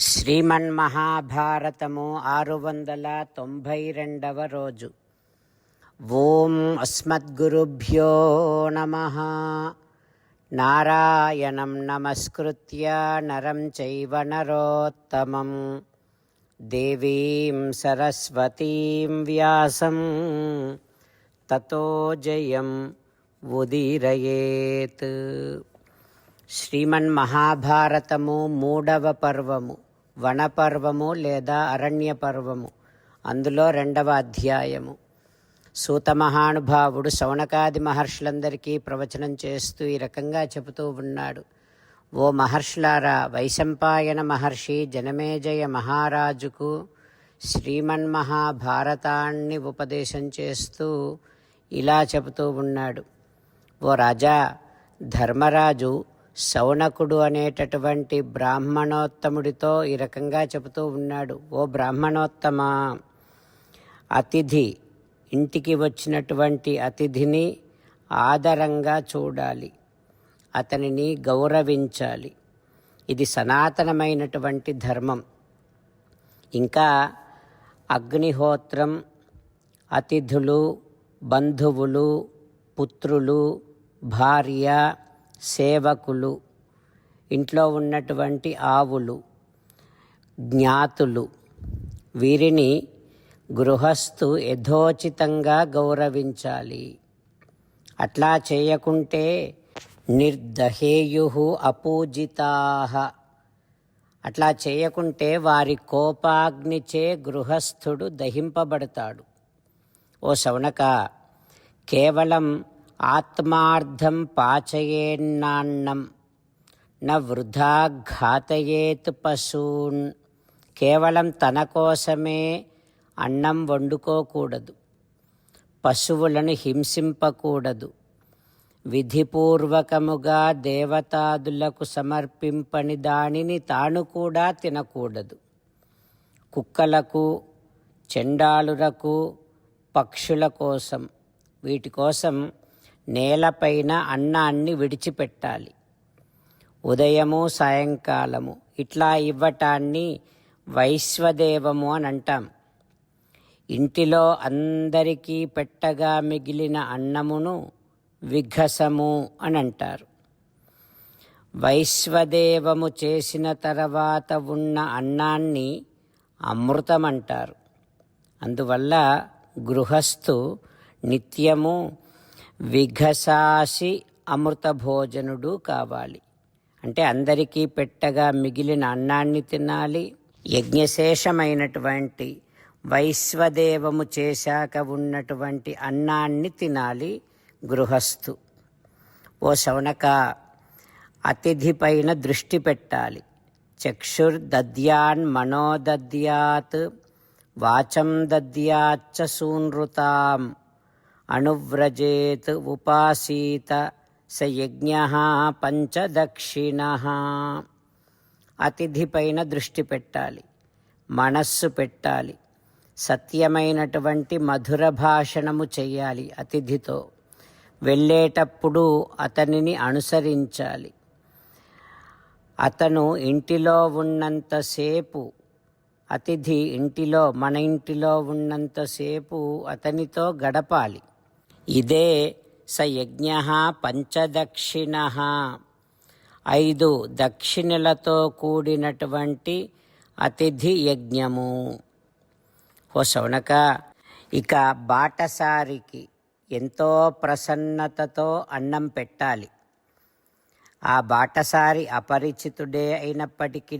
శ్రీమన్మహాభారతము 692వ రోజు. ఓం అస్మద్గురుభ్యో నమః. నారాయణం నమస్కృత్య నరం చైవ నరోత్తమం దేవీం సరస్వతీం వ్యాసం తతో జయం ఉదీరయేత్. శ్రీమన్మహాభారతము 3వ పర్వము, వనపర్వము లేదా అరణ్య పర్వము. అందులో 2వ అధ్యాయము. సూత మహానుభావుడు శౌనకాది మహర్షులందరికీ ప్రవచనం చేస్తూ ఈ రకంగా చెబుతూ ఉన్నాడు. ఓ మహర్షులారా, వైశంపాయన మహర్షి జనమేజయ మహారాజుకు శ్రీమన్మహాభారతాన్ని ఉపదేశం చేస్తూ ఇలా చెబుతూ ఉన్నాడు. ఓ రాజా, ధర్మరాజు శౌనకుడు అనేటటువంటి బ్రాహ్మణోత్తముడితో ఈ రకంగా చెబుతూ ఉన్నాడు. ఓ బ్రాహ్మణోత్తమా, అతిథి, ఇంటికి వచ్చినటువంటి అతిథిని ఆదరంగా చూడాలి, అతనిని గౌరవించాలి. ఇది సనాతనమైనటువంటి ధర్మం. ఇంకా అగ్నిహోత్రం, అతిథులు, బంధువులు, పుత్రులు, భార్య, సేవకులు, ఇంట్లో ఉన్నటువంటి ఆవులు, జ్ఞాతులు, వీరిని గృహస్థు యథోచితంగా గౌరవించాలి. అట్లా చేయకుంటే నిర్దహేయు అపూజితాః, అట్లా చేయకుంటే వారి కోపాగ్నిచే గృహస్థుడు దహింపబడతాడు. ఓ శౌనక, కేవలం ఆత్మార్థం పాచయేన్నాన్నం న వృధా ఘాతయేత్ పశూన్. కేవలం తన కోసమే అన్నం వండుకోకూడదు, పశువులను హింసింపకూడదు, విధిపూర్వకముగా దేవతాదులకు సమర్పింపని దానిని తాను కూడా తినకూడదు. కుక్కలకు, చెండాలురకు, పక్షుల కోసం, వీటి కోసం నేలపైన అన్నాన్ని విడిచిపెట్టాలి. ఉదయము సాయంకాలము ఇట్లా ఇవ్వటాన్ని వైశ్వదేవము అని అంటాం. ఇంటిలో అందరికీ పెట్టగా మిగిలిన అన్నమును విఘసము అని అంటారు. వైశ్వదేవము చేసిన తర్వాత ఉన్న అన్నాన్ని అమృతం అంటారు. అందువల్ల గృహస్థు నిత్యము విఘసాసి అమృత భోజనుడు కావాలి. అంటే అందరికీ పెట్టగా మిగిలిన అన్నాన్ని తినాలి. యజ్ఞశేషమైనటువంటి వైశ్వదేవము చేశాక ఉన్నటువంటి అన్నాన్ని తినాలి గృహస్థు. ఓ శౌనక, అతిథి పైన దృష్టి పెట్టాలి. చక్షుర్దద్యాన్ మనోదద్యాత్ వాచం దద్యాచ్చ సూనృతాం అనువ్రజేత్ ఉపాసీత స యజ్ఞః పంచదక్షిణః. అతిథి పైన దృష్టి పెట్టాలి, మనస్సు పెట్టాలి, సత్యమైనటువంటి మధుర భాషణము చెయ్యాలి. అతిథితో వెళ్ళేటప్పుడు అతనిని అనుసరించాలి. అతను ఇంటిలో ఉన్నంతసేపు, అతిథి ఇంటిలో, మన ఇంటిలో ఉన్నంతసేపు అతనితో గడపాలి. ఇదే స యజ్ఞః పంచదక్షిణః, 5 దక్షిణలతో కూడినటువంటి అతిథి యజ్ఞము. ఓ శౌనక, ఇక బాటసారికి ఎంతో ప్రసన్నతతో అన్నం పెట్టాలి. ఆ బాటసారి అపరిచితుడే అయినప్పటికీ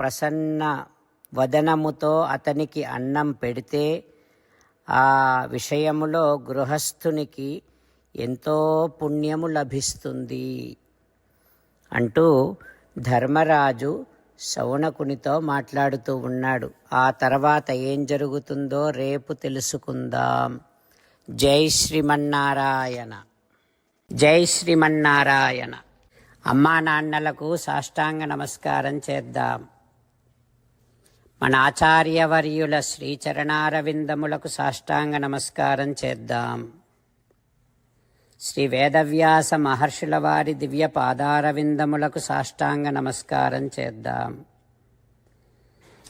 ప్రసన్న వదనముతో అతనికి అన్నం పెడితే ఆ విషయములో గృహస్థునికి ఎంతో పుణ్యము లభిస్తుంది అంటూ ధర్మరాజు శౌనకునితో మాట్లాడుతూ ఉన్నాడు. ఆ తర్వాత ఏం జరుగుతుందో రేపు తెలుసుకుందాం. జై శ్రీమన్నారాయణ. జై శ్రీమన్నారాయణ. అమ్మా నాన్నలకు సాష్టాంగ నమస్కారం చేద్దాం. మన ఆచార్యవర్యుల శ్రీచరణారవిందములకు సాష్టాంగ నమస్కారం చేద్దాం. శ్రీ వేదవ్యాస మహర్షుల వారి దివ్య పాదారవిందములకు సాష్టాంగ నమస్కారం చేద్దాం.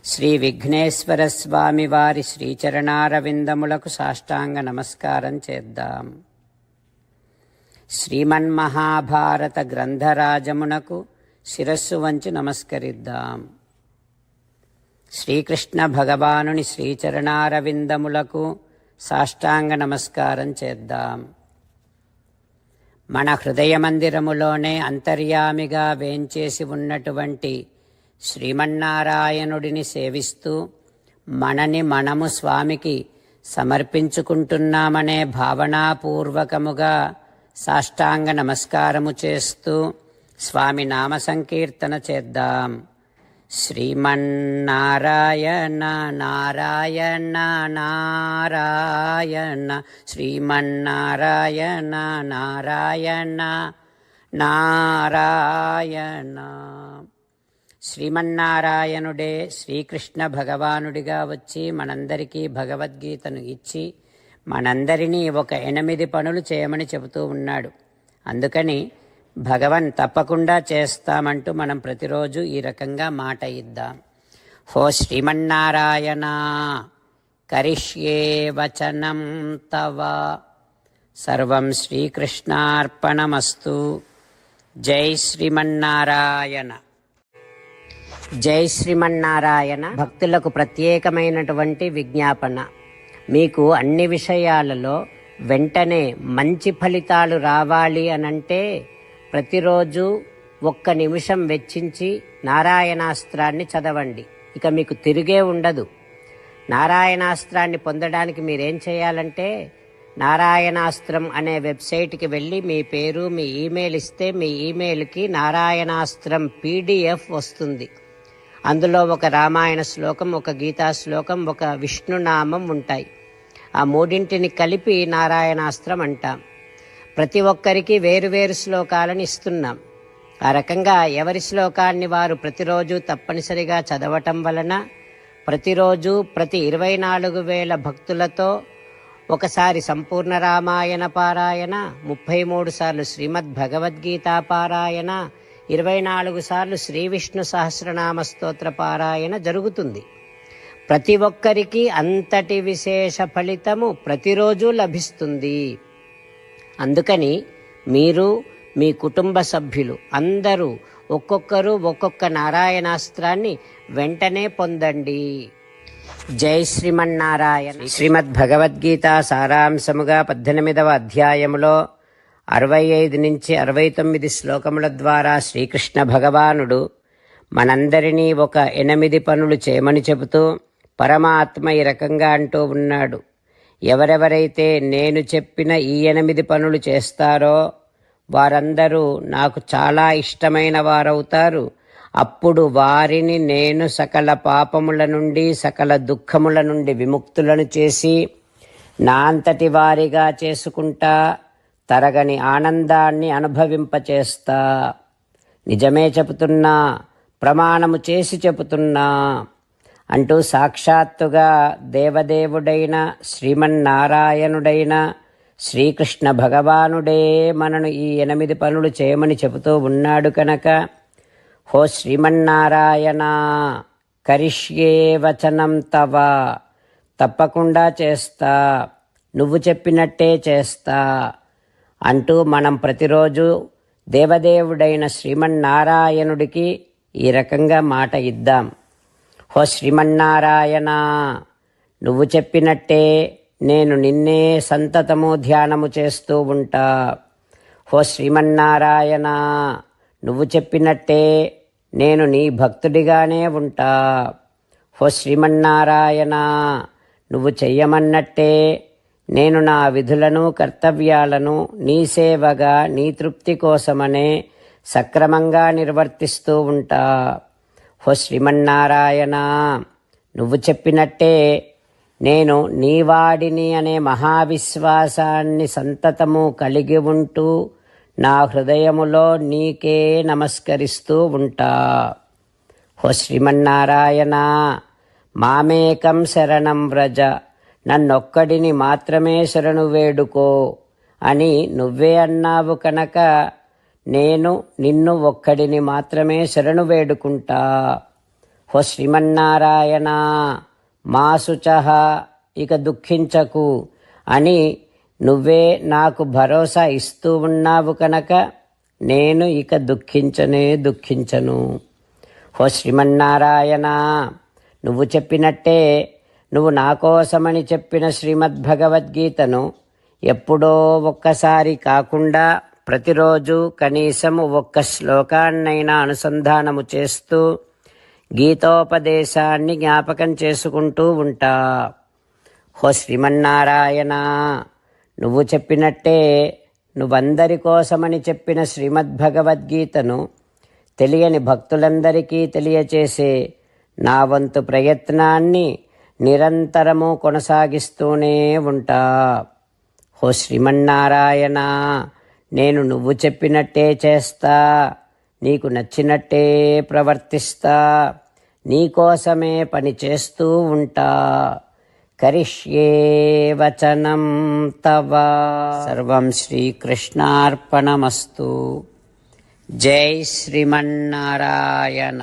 శ్రీ విఘ్నేశ్వర స్వామి వారి శ్రీచరణారవిందములకు సాష్టాంగ నమస్కారం చేద్దాం. శ్రీమన్మహాభారత గ్రంథరాజమునకు శిరస్సు వంచి నమస్కరిద్దాం. శ్రీకృష్ణ భగవానుని శ్రీచరణారవిందములకు సాష్టాంగ నమస్కారం చేద్దాం. మన హృదయ మందిరములోనే అంతర్యామిగా వేంచేసి ఉన్నటువంటి శ్రీమన్నారాయణుడిని సేవిస్తూ మనని మనము స్వామికి సమర్పించుకుంటున్నామనే భావనాపూర్వకముగా సాష్టాంగ నమస్కారము చేస్తూ స్వామి నామ సంకీర్తన చేద్దాం. శ్రీమన్నారాయణ నారాయణ నారాయణ శ్రీమన్నారాయణ నారాయణ నారాయణ. శ్రీమన్నారాయణుడే శ్రీకృష్ణ భగవానుడిగా వచ్చి మనందరికీ భగవద్గీతను ఇచ్చి మనందరినీ ఒక 8 పనులు చేయమని చెబుతూ ఉన్నాడు. అందుకని భగవన్ తప్పకుండా చేస్తామంటూ మనం ప్రతిరోజు ఈ రకంగా మాట ఇద్దాం. హో శ్రీమన్నారాయణ కరిష్యే వచనం తవ సర్వం శ్రీకృష్ణార్పణమస్తు. జై శ్రీమన్నారాయణ. జై శ్రీమన్నారాయణ. భక్తులకు ప్రత్యేకమైనటువంటి విజ్ఞాపన. మీకు అన్ని విషయాలలో వెంటనే మంచి ఫలితాలు రావాలి అనంటే ప్రతిరోజు 1 నిమిషం వెచ్చించి నారాయణాస్త్రాన్ని చదవండి. ఇక మీకు తిరిగే ఉండదు. నారాయణాస్త్రాన్ని పొందడానికి మీరేం చేయాలంటే నారాయణాస్త్రం అనే వెబ్సైట్కి వెళ్ళి మీ పేరు మీ ఈమెయిల్ ఇస్తే మీ ఈమెయిల్కి నారాయణాస్త్రం PDF వస్తుంది. అందులో ఒక రామాయణ శ్లోకం, ఒక గీతా శ్లోకం, ఒక విష్ణునామం ఉంటాయి. ఆ 3 కలిపి నారాయణాస్త్రం అంటాం. ప్రతి ఒక్కరికి వేరువేరు శ్లోకాలను ఇస్తున్నాం. ఆ రకంగా ఎవరి శ్లోకాన్ని వారు ప్రతిరోజు తప్పనిసరిగా చదవటం వలన ప్రతిరోజు ప్రతి 24,000 భక్తులతో ఒకసారి సంపూర్ణ రామాయణ పారాయణ, 33 సార్లు శ్రీమద్ భగవద్గీత పారాయణ, 24 సార్లు శ్రీ విష్ణు సహస్రనామ స్తోత్ర పారాయణ జరుగుతుంది. ప్రతి ఒక్కరికి అంతటి విశేష ఫలితము ప్రతిరోజు లభిస్తుంది. అందుకని మీరు మీ కుటుంబ సభ్యులు అందరూ ఒక్కొక్కరు ఒక్కొక్క నారాయణాస్త్రాన్ని వెంటనే పొందండి. జై శ్రీమన్నారాయణ. శ్రీమద్ భగవద్గీత సారాంశముగా 18వ అధ్యాయములో 65 నుంచి 69 శ్లోకముల ద్వారా శ్రీకృష్ణ భగవానుడు మనందరినీ ఒక 8 పనులు చేయమని చెబుతూ పరమాత్మ ఈ రకంగా అంటూ ఉన్నాడు. ఎవరెవరైతే నేను చెప్పిన ఈ 8 పనులు చేస్తారో వారందరూ నాకు చాలా ఇష్టమైన వారవుతారు. అప్పుడు వారిని నేను సకల పాపముల నుండి సకల దుఃఖముల నుండి విముక్తులను చేసి నా అంతటి వారిగా చేసుకుంటా, తరగని ఆనందాన్ని అనుభవింపచేస్తా. నిజమే చెబుతున్నా, ప్రమాణము చేసి చెబుతున్నా అంటూ సాక్షాత్తుగా దేవదేవుడైన శ్రీమన్నారాయణుడైన శ్రీకృష్ణ భగవానుడే మనను ఈ 8 పనులు చేయమని చెబుతూ ఉన్నాడు కనుక హో శ్రీమన్నారాయణ కరిష్యే వచనం తవ తప్పకుండా చేస్తా, నువ్వు చెప్పినట్టే చేస్తా అంటూ మనం ప్రతిరోజు దేవదేవుడైన శ్రీమన్నారాయణుడికి ఈ రకంగా మాట ఇద్దాం. హో శ్రీమన్నారాయణ నువ్వు చెప్పినట్టే నేను నిన్నే సంతతము ధ్యానము చేస్తూ ఉంటా. హో శ్రీమన్నారాయణ నువ్వు చెప్పినట్టే నేను నీ భక్తుడిగానే ఉంటా. హో శ్రీమన్నారాయణ నువ్వు చెయ్యమన్నట్టే నేను నా విధులను కర్తవ్యాలను నీ సేవగా నీ తృప్తి కోసమనే సక్రమంగా నిర్వర్తిస్తూ ఉంటా. హో శ్రీమన్నారాయణ నువ్వు చెప్పినట్టే నేను నీవాడిని అనే మహావిశ్వాసాన్ని సంతతము కలిగి ఉంటూ నా హృదయములో నీకే నమస్కరిస్తూ ఉంటా. హో శ్రీమన్నారాయణ మామేకం శరణం వ్రజ నన్నొక్కడిని మాత్రమే శరణు వేడుకో అని నువ్వే అన్నావు కనుక నేను నిన్ను ఒక్కడిని మాత్రమే శరణు వేడుకుంటా. హో శ్రీమన్నారాయణ మా శుచః, ఇక దుఃఖించకు అని నువ్వే నాకు భరోసా ఇస్తూ ఉన్నావు కనుక నేను ఇక దుఃఖించను. హో శ్రీమన్నారాయణ, నువ్వు చెప్పినట్టే నువ్వు నా కోసమని చెప్పిన శ్రీమద్భగవద్గీతను ఎప్పుడో ఒక్కసారి కాకుండా ప్రతిరోజు కనీసం ఒక్క శ్లోకాన్నైనా అనుసంధానము చేస్తూ గీతోపదేశాన్ని జ్ఞాపకం చేసుకుంటూ ఉంటా. హో శ్రీమన్నారాయణ, నువ్వు చెప్పినట్టే నువ్వందరి కోసమని చెప్పిన శ్రీమద్భగవద్గీతను తెలియని భక్తులందరికీ తెలియచేసే నా వంతు ప్రయత్నాన్ని నిరంతరము కొనసాగిస్తూనే ఉంటా. హో శ్రీమన్నారాయణ, నేను నువ్వు చెప్పినట్టే చేస్తా, నీకు నచ్చినట్టే ప్రవర్తిస్తా, నీకోసమే పని చేస్తూ ఉంటా. కరిష్యే వచనం తవ. సర్వం శ్రీకృష్ణార్పణమస్తు. జై శ్రీమన్నారాయణ.